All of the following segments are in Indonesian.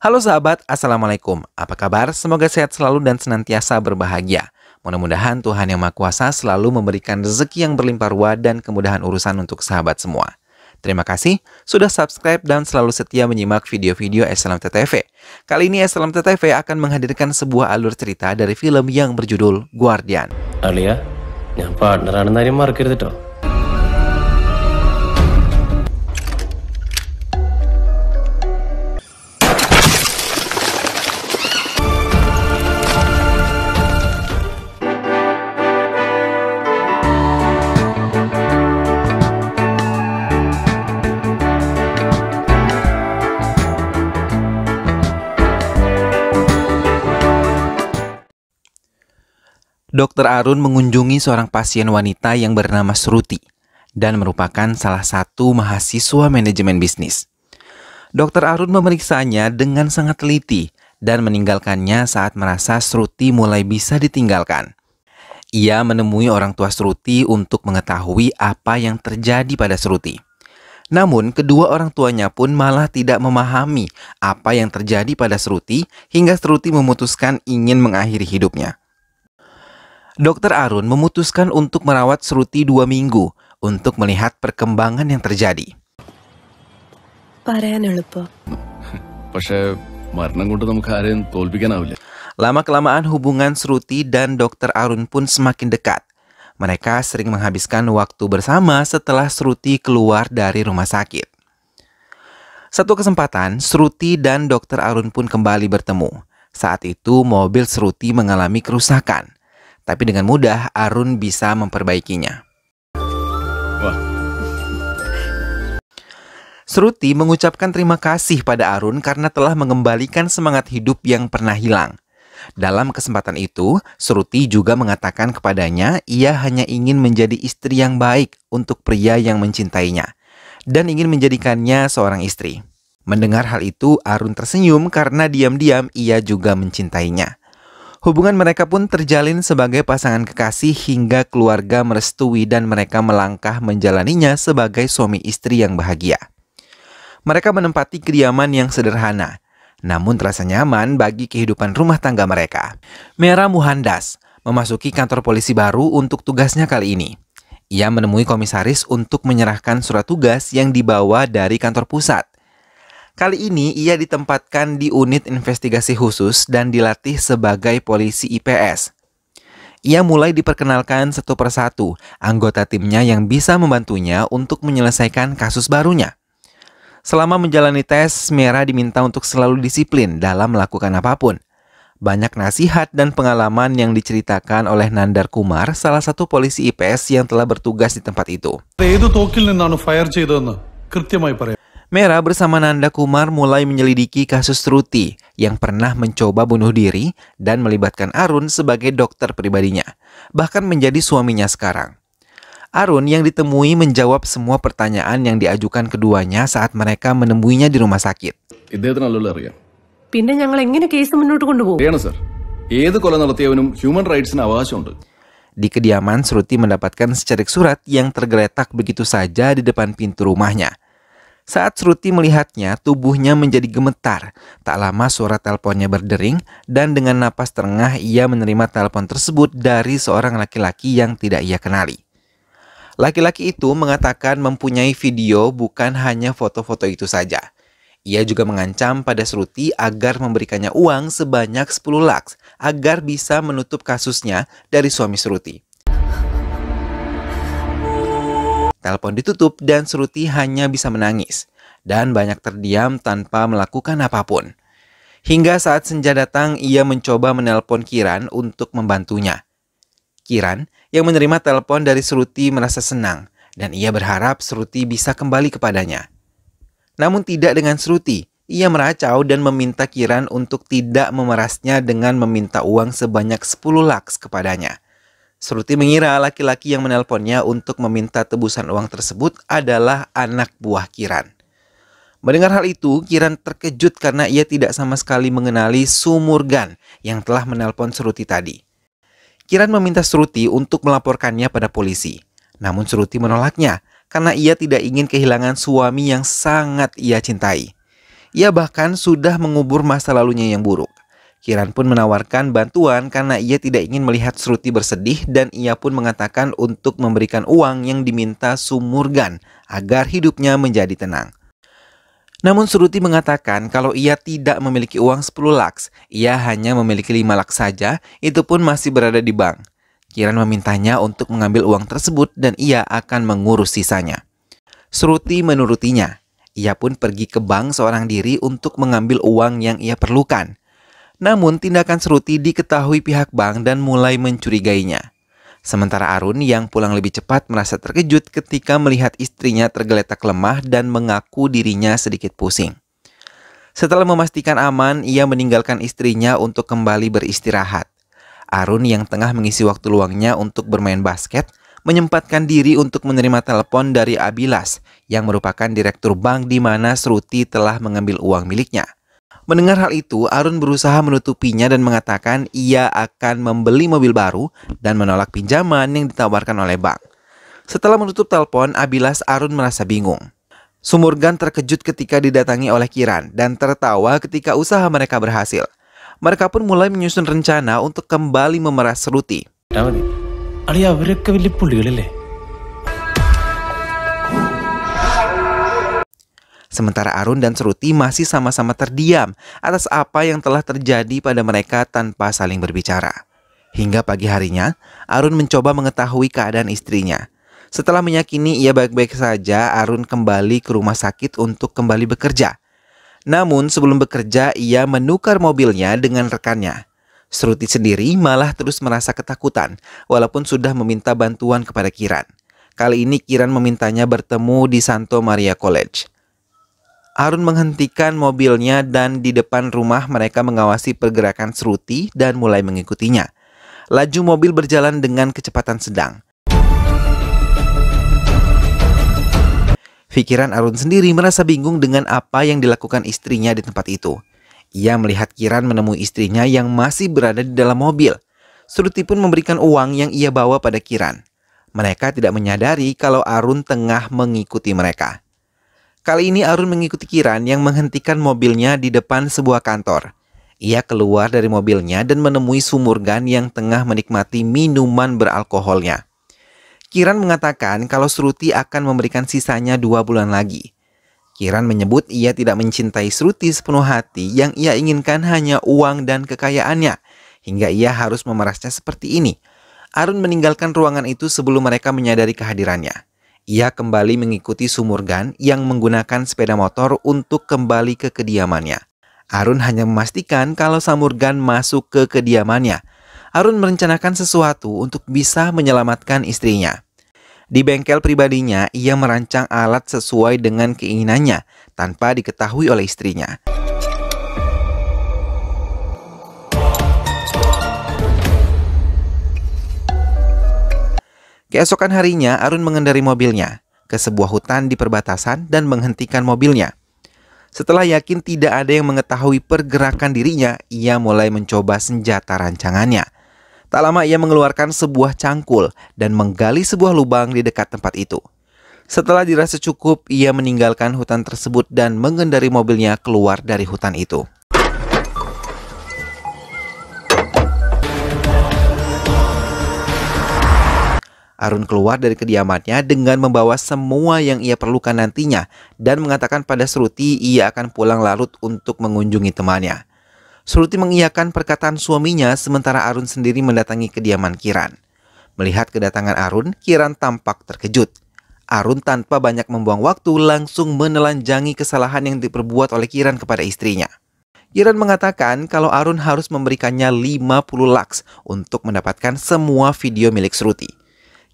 Halo sahabat, Assalamualaikum. Apa kabar? Semoga sehat selalu dan senantiasa berbahagia. Mudah-mudahan Tuhan Yang Maha Kuasa selalu memberikan rezeki yang berlimpah ruah dan kemudahan urusan untuk sahabat semua. Terima kasih sudah subscribe dan selalu setia menyimak video-video SLMT-TV. Kali ini SLMT-TV akan menghadirkan sebuah alur cerita dari film yang berjudul Guardian. Alia, ഞാൻ പാർട്ണറാണെന്ന് ആരും മറക്കരുത് ട്ടോ. Dr. Arun mengunjungi seorang pasien wanita yang bernama Shruti dan merupakan salah satu mahasiswa manajemen bisnis. Dr. Arun memeriksanya dengan sangat teliti dan meninggalkannya saat merasa Shruti mulai bisa ditinggalkan. Ia menemui orang tua Shruti untuk mengetahui apa yang terjadi pada Shruti. Namun, kedua orang tuanya pun malah tidak memahami apa yang terjadi pada Shruti hingga Shruti memutuskan ingin mengakhiri hidupnya. Dr. Arun memutuskan untuk merawat Shruti 2 minggu untuk melihat perkembangan yang terjadi. Lama-kelamaan hubungan Shruti dan Dr. Arun pun semakin dekat. Mereka sering menghabiskan waktu bersama setelah Shruti keluar dari rumah sakit. Satu kesempatan, Shruti dan Dr. Arun pun kembali bertemu. Saat itu mobil Shruti mengalami kerusakan. Tapi dengan mudah Arun bisa memperbaikinya. Wah. Shruti mengucapkan terima kasih pada Arun karena telah mengembalikan semangat hidup yang pernah hilang. Dalam kesempatan itu, Shruti juga mengatakan kepadanya ia hanya ingin menjadi istri yang baik untuk pria yang mencintainya dan ingin menjadikannya seorang istri. Mendengar hal itu, Arun tersenyum karena diam-diam ia juga mencintainya. Hubungan mereka pun terjalin sebagai pasangan kekasih hingga keluarga merestui dan mereka melangkah menjalaninya sebagai suami istri yang bahagia. Mereka menempati kediaman yang sederhana, namun terasa nyaman bagi kehidupan rumah tangga mereka. Mera Muhandas memasuki kantor polisi baru untuk tugasnya kali ini. Ia menemui komisaris untuk menyerahkan surat tugas yang dibawa dari kantor pusat. Kali ini ia ditempatkan di unit investigasi khusus dan dilatih sebagai polisi IPS. Ia mulai diperkenalkan satu persatu anggota timnya yang bisa membantunya untuk menyelesaikan kasus barunya. Selama menjalani tes, Mera diminta untuk selalu disiplin dalam melakukan apapun. Banyak nasihat dan pengalaman yang diceritakan oleh Nandar Kumar, salah satu polisi IPS yang telah bertugas di tempat itu. Mera bersama Nanda Kumar mulai menyelidiki kasus Shruti yang pernah mencoba bunuh diri dan melibatkan Arun sebagai dokter pribadinya, bahkan menjadi suaminya sekarang. Arun yang ditemui menjawab semua pertanyaan yang diajukan keduanya saat mereka menemuinya di rumah sakit. Di kediaman, Shruti mendapatkan secerik surat yang tergeletak begitu saja di depan pintu rumahnya. Saat Shruti melihatnya, tubuhnya menjadi gemetar. Tak lama suara teleponnya berdering dan dengan napas terengah ia menerima telepon tersebut dari seorang laki-laki yang tidak ia kenali. Laki-laki itu mengatakan mempunyai video, bukan hanya foto-foto itu saja. Ia juga mengancam pada Shruti agar memberikannya uang sebanyak 10 lakhs agar bisa menutup kasusnya dari suami Shruti. Telepon ditutup dan Shruti hanya bisa menangis dan banyak terdiam tanpa melakukan apapun. Hingga saat senja datang, ia mencoba menelpon Kiran untuk membantunya. Kiran yang menerima telepon dari Shruti merasa senang dan ia berharap Shruti bisa kembali kepadanya. Namun tidak dengan Shruti. Ia meracau dan meminta Kiran untuk tidak memerasnya dengan meminta uang sebanyak 10 lakhs kepadanya. Shruti mengira laki-laki yang menelponnya untuk meminta tebusan uang tersebut adalah anak buah Kiran. Mendengar hal itu, Kiran terkejut karena ia tidak sama sekali mengenali Sumurgan yang telah menelpon Shruti tadi. Kiran meminta Shruti untuk melaporkannya pada polisi. Namun Shruti menolaknya karena ia tidak ingin kehilangan suami yang sangat ia cintai. Ia bahkan sudah mengubur masa lalunya yang buruk. Kiran pun menawarkan bantuan karena ia tidak ingin melihat Shruti bersedih dan ia pun mengatakan untuk memberikan uang yang diminta Sumurgan agar hidupnya menjadi tenang. Namun Shruti mengatakan kalau ia tidak memiliki uang 10 laks, ia hanya memiliki 5 laks saja, itu pun masih berada di bank. Kiran memintanya untuk mengambil uang tersebut dan ia akan mengurus sisanya. Shruti menurutinya. Ia pun pergi ke bank seorang diri untuk mengambil uang yang ia perlukan. Namun tindakan Shruti diketahui pihak bank dan mulai mencurigainya. Sementara Arun yang pulang lebih cepat merasa terkejut ketika melihat istrinya tergeletak lemah dan mengaku dirinya sedikit pusing. Setelah memastikan aman, ia meninggalkan istrinya untuk kembali beristirahat. Arun yang tengah mengisi waktu luangnya untuk bermain basket, menyempatkan diri untuk menerima telepon dari Abilas yang merupakan direktur bank di mana Shruti telah mengambil uang miliknya. Mendengar hal itu, Arun berusaha menutupinya dan mengatakan ia akan membeli mobil baru dan menolak pinjaman yang ditawarkan oleh bank. Setelah menutup telepon, Abilas, Arun merasa bingung. Sumurgan terkejut ketika didatangi oleh Kiran dan tertawa ketika usaha mereka berhasil. Mereka pun mulai menyusun rencana untuk kembali memeras Shruti. Sementara Arun dan Shruti masih sama-sama terdiam atas apa yang telah terjadi pada mereka tanpa saling berbicara. Hingga pagi harinya, Arun mencoba mengetahui keadaan istrinya. Setelah meyakini ia baik-baik saja, Arun kembali ke rumah sakit untuk kembali bekerja. Namun sebelum bekerja, ia menukar mobilnya dengan rekannya. Shruti sendiri malah terus merasa ketakutan, walaupun sudah meminta bantuan kepada Kiran. Kali ini Kiran memintanya bertemu di Santo Maria College. Arun menghentikan mobilnya dan di depan rumah mereka mengawasi pergerakan Shruti dan mulai mengikutinya. Laju mobil berjalan dengan kecepatan sedang. Pikiran Arun sendiri merasa bingung dengan apa yang dilakukan istrinya di tempat itu. Ia melihat Kiran menemui istrinya yang masih berada di dalam mobil. Shruti pun memberikan uang yang ia bawa pada Kiran. Mereka tidak menyadari kalau Arun tengah mengikuti mereka. Kali ini Arun mengikuti Kiran yang menghentikan mobilnya di depan sebuah kantor. Ia keluar dari mobilnya dan menemui Sumurgan yang tengah menikmati minuman beralkoholnya. Kiran mengatakan kalau Shruti akan memberikan sisanya 2 bulan lagi. Kiran menyebut ia tidak mencintai Shruti sepenuh hati, yang ia inginkan hanya uang dan kekayaannya, hingga ia harus memerasnya seperti ini. Arun meninggalkan ruangan itu sebelum mereka menyadari kehadirannya. Ia kembali mengikuti Sumurgan yang menggunakan sepeda motor untuk kembali ke kediamannya. Arun hanya memastikan kalau Sumurgan masuk ke kediamannya. Arun merencanakan sesuatu untuk bisa menyelamatkan istrinya. Di bengkel pribadinya, ia merancang alat sesuai dengan keinginannya tanpa diketahui oleh istrinya. Keesokan harinya, Arun mengendari mobilnya ke sebuah hutan di perbatasan dan menghentikan mobilnya. Setelah yakin tidak ada yang mengetahui pergerakan dirinya, ia mulai mencoba senjata rancangannya. Tak lama ia mengeluarkan sebuah cangkul dan menggali sebuah lubang di dekat tempat itu. Setelah dirasa cukup, ia meninggalkan hutan tersebut dan mengendari mobilnya keluar dari hutan itu. Arun keluar dari kediamannya dengan membawa semua yang ia perlukan nantinya dan mengatakan pada Shruti ia akan pulang larut untuk mengunjungi temannya. Shruti mengiyakan perkataan suaminya sementara Arun sendiri mendatangi kediaman Kiran. Melihat kedatangan Arun, Kiran tampak terkejut. Arun tanpa banyak membuang waktu langsung menelanjangi kesalahan yang diperbuat oleh Kiran kepada istrinya. Kiran mengatakan kalau Arun harus memberikannya 50 laks untuk mendapatkan semua video milik Shruti.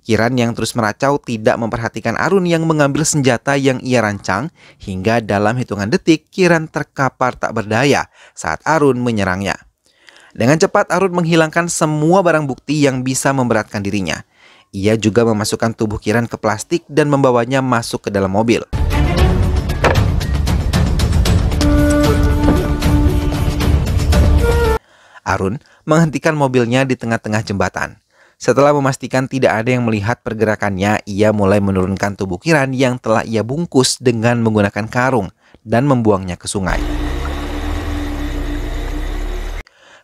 Kiran yang terus meracau tidak memperhatikan Arun yang mengambil senjata yang ia rancang, hingga dalam hitungan detik Kiran terkapar tak berdaya saat Arun menyerangnya. Dengan cepat Arun menghilangkan semua barang bukti yang bisa memberatkan dirinya. Ia juga memasukkan tubuh Kiran ke plastik dan membawanya masuk ke dalam mobil. Arun menghentikan mobilnya di tengah-tengah jembatan. Setelah memastikan tidak ada yang melihat pergerakannya, ia mulai menurunkan tubuh Kiran yang telah ia bungkus dengan menggunakan karung dan membuangnya ke sungai.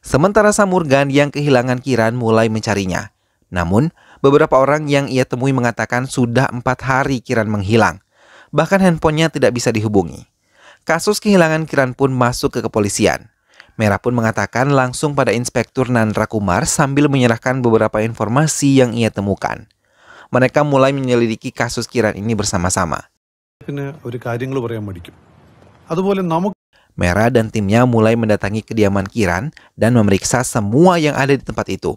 Sementara Samurgan yang kehilangan Kiran mulai mencarinya. Namun, beberapa orang yang ia temui mengatakan sudah 4 hari Kiran menghilang. Bahkan handphonenya tidak bisa dihubungi. Kasus kehilangan Kiran pun masuk ke kepolisian. Merah pun mengatakan langsung pada Inspektur Nandra Kumar sambil menyerahkan beberapa informasi yang ia temukan. Mereka mulai menyelidiki kasus Kiran ini bersama-sama. Merah dan timnya mulai mendatangi kediaman Kiran dan memeriksa semua yang ada di tempat itu.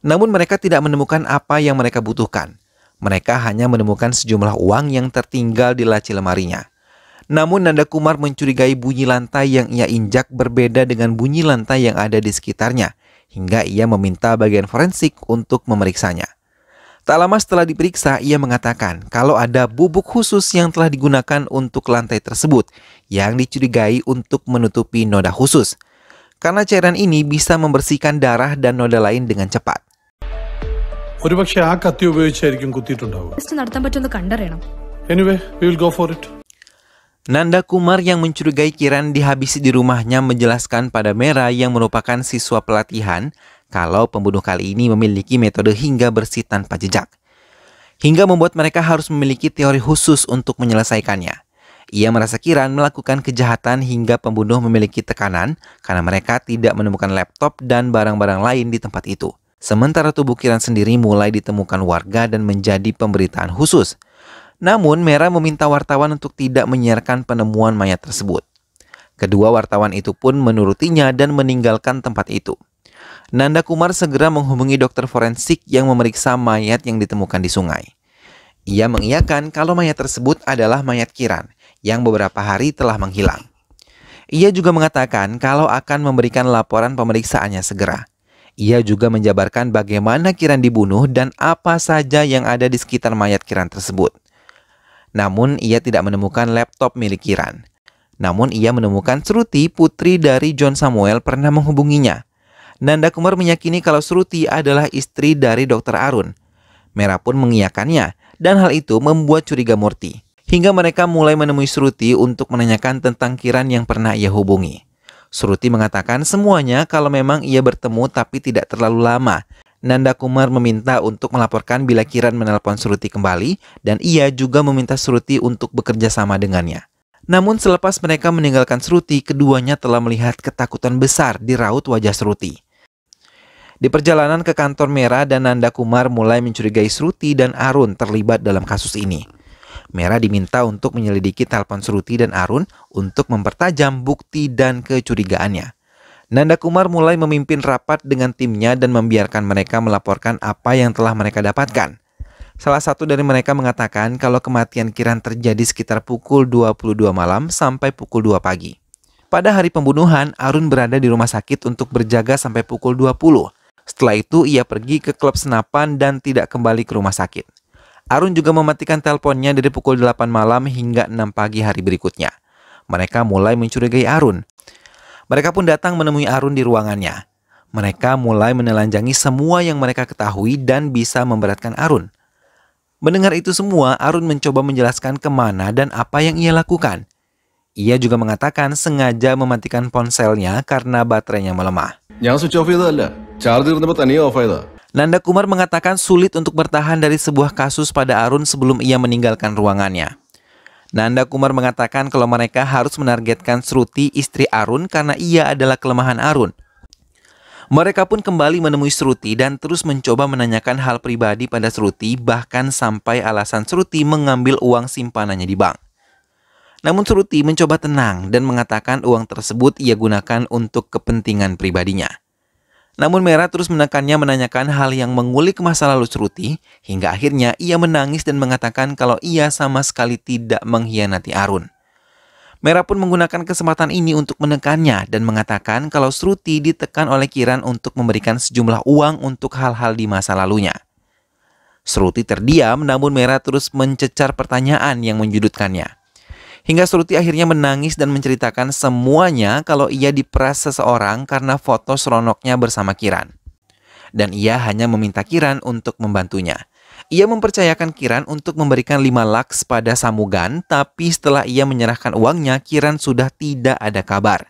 Namun mereka tidak menemukan apa yang mereka butuhkan. Mereka hanya menemukan sejumlah uang yang tertinggal di laci lemarinya. Namun Nanda Kumar mencurigai bunyi lantai yang ia injak berbeda dengan bunyi lantai yang ada di sekitarnya, hingga ia meminta bagian forensik untuk memeriksanya. Tak lama setelah diperiksa, ia mengatakan kalau ada bubuk khusus yang telah digunakan untuk lantai tersebut yang dicurigai untuk menutupi noda khusus. Karena cairan ini bisa membersihkan darah dan noda lain dengan cepat. Anyway, we will go for it. Nanda Kumar yang mencurigai Kiran dihabisi di rumahnya menjelaskan pada Merah yang merupakan siswa pelatihan kalau pembunuh kali ini memiliki metode hingga bersih tanpa jejak. Hingga membuat mereka harus memiliki teori khusus untuk menyelesaikannya. Ia merasa Kiran melakukan kejahatan hingga pembunuh memiliki tekanan karena mereka tidak menemukan laptop dan barang-barang lain di tempat itu. Sementara tubuh Kiran sendiri mulai ditemukan warga dan menjadi pemberitaan khusus. Namun Merah meminta wartawan untuk tidak menyiarkan penemuan mayat tersebut. Kedua wartawan itu pun menurutinya dan meninggalkan tempat itu. Nanda Kumar segera menghubungi dokter forensik yang memeriksa mayat yang ditemukan di sungai. Ia mengiyakan kalau mayat tersebut adalah mayat Kiran yang beberapa hari telah menghilang. Ia juga mengatakan kalau akan memberikan laporan pemeriksaannya segera. Ia juga menjabarkan bagaimana Kiran dibunuh dan apa saja yang ada di sekitar mayat Kiran tersebut. Namun ia tidak menemukan laptop milik Kiran. Namun ia menemukan Shruti, putri dari John Samuel, pernah menghubunginya. Nanda Kumar meyakini kalau Shruti adalah istri dari Dr. Arun. Merah pun mengiyakannya dan hal itu membuat curiga Murti. Hingga mereka mulai menemui Shruti untuk menanyakan tentang Kiran yang pernah ia hubungi. Shruti mengatakan semuanya kalau memang ia bertemu tapi tidak terlalu lama. Nanda Kumar meminta untuk melaporkan bila Kiran menelpon Shruti kembali dan ia juga meminta Shruti untuk bekerja sama dengannya. Namun selepas mereka meninggalkan Shruti, keduanya telah melihat ketakutan besar di raut wajah Shruti. Di perjalanan ke kantor Merah dan Nanda Kumar mulai mencurigai Shruti dan Arun terlibat dalam kasus ini. Merah diminta untuk menyelidiki telepon Shruti dan Arun untuk mempertajam bukti dan kecurigaannya. Nanda Kumar mulai memimpin rapat dengan timnya dan membiarkan mereka melaporkan apa yang telah mereka dapatkan. Salah satu dari mereka mengatakan kalau kematian Kiran terjadi sekitar pukul 22 malam sampai pukul 2 pagi. Pada hari pembunuhan, Arun berada di rumah sakit untuk berjaga sampai pukul 20. Setelah itu, ia pergi ke klub senapan dan tidak kembali ke rumah sakit. Arun juga mematikan teleponnya dari pukul 8 malam hingga 6 pagi hari berikutnya. Mereka mulai mencurigai Arun. Mereka pun datang menemui Arun di ruangannya. Mereka mulai menelanjangi semua yang mereka ketahui dan bisa memberatkan Arun. Mendengar itu semua, Arun mencoba menjelaskan kemana dan apa yang ia lakukan. Ia juga mengatakan sengaja mematikan ponselnya karena baterainya melemah. Nanda Kumar mengatakan sulit untuk bertahan dari sebuah kasus pada Arun sebelum ia meninggalkan ruangannya. Nanda Kumar mengatakan kalau mereka harus menargetkan Shruti, istri Arun, karena ia adalah kelemahan Arun. Mereka pun kembali menemui Shruti dan terus mencoba menanyakan hal pribadi pada Shruti, bahkan sampai alasan Shruti mengambil uang simpanannya di bank. Namun Shruti mencoba tenang dan mengatakan uang tersebut ia gunakan untuk kepentingan pribadinya. Namun Merah terus menekannya menanyakan hal yang mengulik masa lalu Shruti, hingga akhirnya ia menangis dan mengatakan kalau ia sama sekali tidak mengkhianati Arun. Merah pun menggunakan kesempatan ini untuk menekannya dan mengatakan kalau Shruti ditekan oleh Kiran untuk memberikan sejumlah uang untuk hal-hal di masa lalunya. Shruti terdiam, namun Merah terus mencecar pertanyaan yang menjudutkannya. Hingga Shruti akhirnya menangis dan menceritakan semuanya kalau ia diperas seseorang karena foto seronoknya bersama Kiran. Dan ia hanya meminta Kiran untuk membantunya. Ia mempercayakan Kiran untuk memberikan 5 lakhs pada Samugan, tapi setelah ia menyerahkan uangnya, Kiran sudah tidak ada kabar.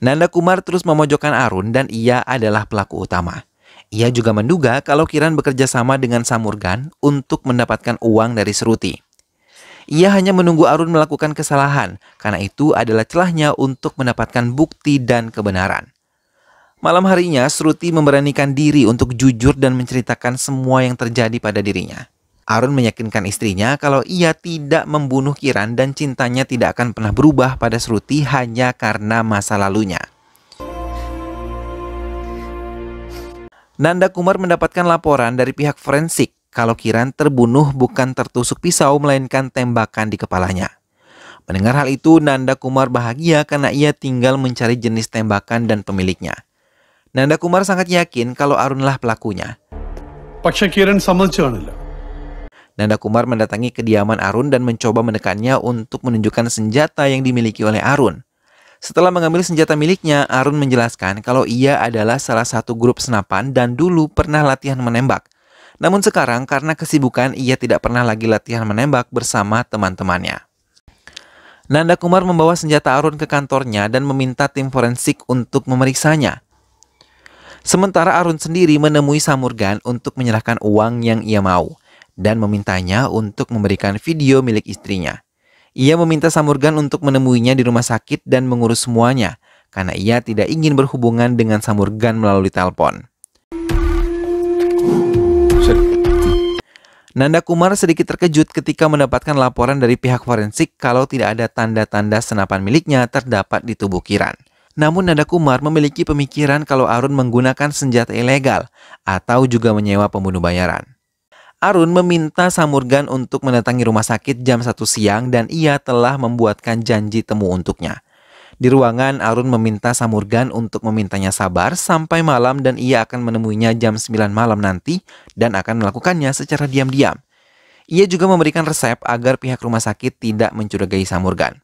Nanda Kumar terus memojokkan Arun dan ia adalah pelaku utama. Ia juga menduga kalau Kiran bekerja sama dengan Samurgan untuk mendapatkan uang dari Shruti. Ia hanya menunggu Arun melakukan kesalahan, karena itu adalah celahnya untuk mendapatkan bukti dan kebenaran. Malam harinya, Shruti memberanikan diri untuk jujur dan menceritakan semua yang terjadi pada dirinya. Arun meyakinkan istrinya kalau ia tidak membunuh Kiran dan cintanya tidak akan pernah berubah pada Shruti hanya karena masa lalunya. Nanda Kumar mendapatkan laporan dari pihak forensik kalau Kiran terbunuh bukan tertusuk pisau melainkan tembakan di kepalanya. Mendengar hal itu, Nanda Kumar bahagia karena ia tinggal mencari jenis tembakan dan pemiliknya. Nanda Kumar sangat yakin kalau Arunlah pelakunya. പക്ഷെ കിരൺ സമ്മതിച്ചു കാണില്ല. Nanda Kumar mendatangi kediaman Arun dan mencoba menekannya untuk menunjukkan senjata yang dimiliki oleh Arun. Setelah mengambil senjata miliknya, Arun menjelaskan kalau ia adalah salah satu grup senapan dan dulu pernah latihan menembak. Namun sekarang karena kesibukan ia tidak pernah lagi latihan menembak bersama teman-temannya. Nanda Kumar membawa senjata Arun ke kantornya dan meminta tim forensik untuk memeriksanya. Sementara Arun sendiri menemui Samurgan untuk menyerahkan uang yang ia mau dan memintanya untuk memberikan video milik istrinya. Ia meminta Samurgan untuk menemuinya di rumah sakit dan mengurus semuanya karena ia tidak ingin berhubungan dengan Samurgan melalui telepon. Nanda Kumar sedikit terkejut ketika mendapatkan laporan dari pihak forensik kalau tidak ada tanda-tanda senapan miliknya terdapat di tubuh Kiran. Namun Nanda Kumar memiliki pemikiran kalau Arun menggunakan senjata ilegal atau juga menyewa pembunuh bayaran. Arun meminta Samurgan untuk mendatangi rumah sakit jam 1 siang dan ia telah membuatkan janji temu untuknya. Di ruangan, Arun meminta Samurgan untuk memintanya sabar sampai malam dan ia akan menemuinya jam 9 malam nanti dan akan melakukannya secara diam-diam. Ia juga memberikan resep agar pihak rumah sakit tidak mencurigai Samurgan.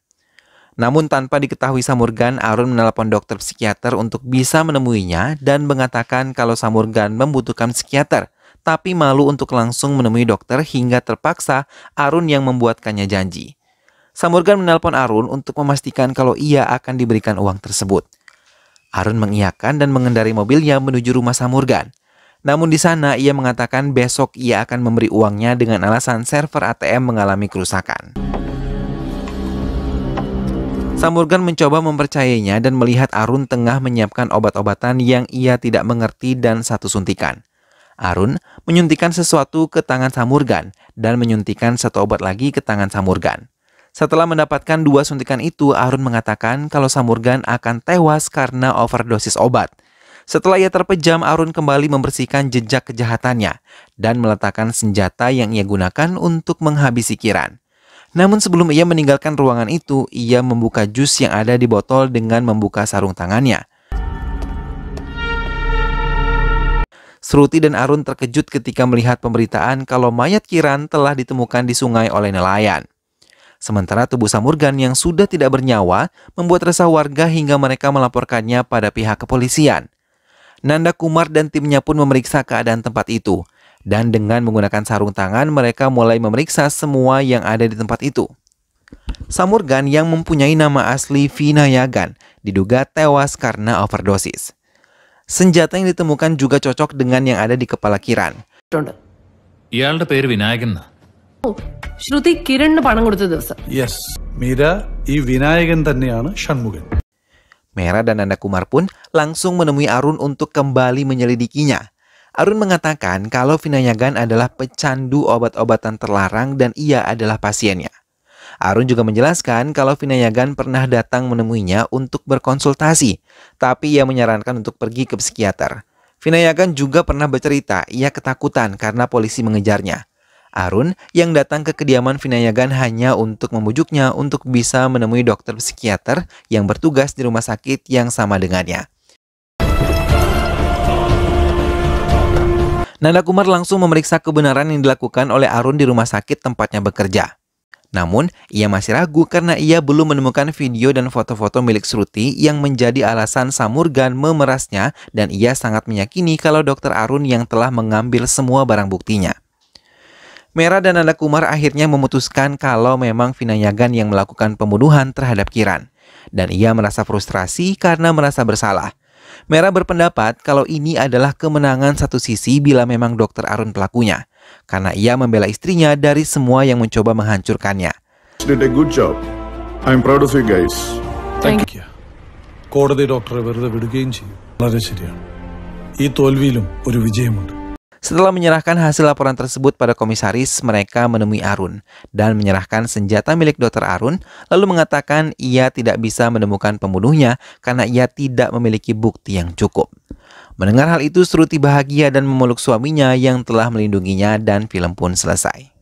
Namun tanpa diketahui Samurgan, Arun menelpon dokter psikiater untuk bisa menemuinya dan mengatakan kalau Samurgan membutuhkan psikiater, tapi malu untuk langsung menemui dokter hingga terpaksa Arun yang membuatkannya janji. Samurgan menelpon Arun untuk memastikan kalau ia akan diberikan uang tersebut. Arun mengiyakan dan mengendari mobilnya menuju rumah Samurgan. Namun di sana ia mengatakan besok ia akan memberi uangnya dengan alasan server ATM mengalami kerusakan. Samurgan mencoba mempercayainya dan melihat Arun tengah menyiapkan obat-obatan yang ia tidak mengerti dan satu suntikan. Arun menyuntikkan sesuatu ke tangan Samurgan dan menyuntikkan satu obat lagi ke tangan Samurgan. Setelah mendapatkan 2 suntikan itu, Arun mengatakan kalau Samurgan akan tewas karena overdosis obat. Setelah ia terpejam, Arun kembali membersihkan jejak kejahatannya dan meletakkan senjata yang ia gunakan untuk menghabisi Kiran. Namun sebelum ia meninggalkan ruangan itu, ia membuka jus yang ada di botol dengan membuka sarung tangannya. Shruti dan Arun terkejut ketika melihat pemberitaan kalau mayat Kiran telah ditemukan di sungai oleh nelayan. Sementara tubuh Samurgan yang sudah tidak bernyawa membuat resah warga hingga mereka melaporkannya pada pihak kepolisian. Nanda Kumar dan timnya pun memeriksa keadaan tempat itu. Dan dengan menggunakan sarung tangan, mereka mulai memeriksa semua yang ada di tempat itu. Samurgan yang mempunyai nama asli Vinayagan diduga tewas karena overdosis. Senjata yang ditemukan juga cocok dengan yang ada di kepala Kiran. ഇയാളുടെ പേര് വിനായകൻ എന്നാ. ശ്രുതി കിരണിന് പണം കൊടുത്ത ദിവസം. Yes, മീര ഈ വിനായകൻ തന്നെയാണ് Shanmughan. Mera dan Nanda Kumar pun langsung menemui Arun untuk kembali menyelidikinya. Arun mengatakan kalau Vinayagan adalah pecandu obat-obatan terlarang dan ia adalah pasiennya. Arun juga menjelaskan kalau Vinayagan pernah datang menemuinya untuk berkonsultasi, tapi ia menyarankan untuk pergi ke psikiater. Vinayagan juga pernah bercerita ia ketakutan karena polisi mengejarnya. Arun yang datang ke kediaman Vinayagan hanya untuk membujuknya untuk bisa menemui dokter psikiater yang bertugas di rumah sakit yang sama dengannya. Nanda Kumar langsung memeriksa kebenaran yang dilakukan oleh Arun di rumah sakit tempatnya bekerja. Namun, ia masih ragu karena ia belum menemukan video dan foto-foto milik Shruti yang menjadi alasan Samurgan memerasnya dan ia sangat meyakini kalau Dr. Arun yang telah mengambil semua barang buktinya. Mera dan Nanda Kumar akhirnya memutuskan kalau memang Vinayagan yang melakukan pembunuhan terhadap Kiran. Dan ia merasa frustrasi karena merasa bersalah. Mera berpendapat kalau ini adalah kemenangan satu sisi bila memang Dr. Arun pelakunya. Karena ia membela istrinya dari semua yang mencoba menghancurkannya. Did a good job. I'm proud of you guys. കോടതി ഡോക്ടറെ വെറുതെ വിടുകയും ചെയ്യും. വളരെ ശരിയാണ്. ഈ തോൽവിയിലും ഒരു വിജയമുണ്ട്. Setelah menyerahkan hasil laporan tersebut pada komisaris, mereka menemui Arun dan menyerahkan senjata milik Dr. Arun, lalu mengatakan ia tidak bisa menemukan pembunuhnya karena ia tidak memiliki bukti yang cukup. Mendengar hal itu, Shruti bahagia dan memeluk suaminya yang telah melindunginya dan film pun selesai.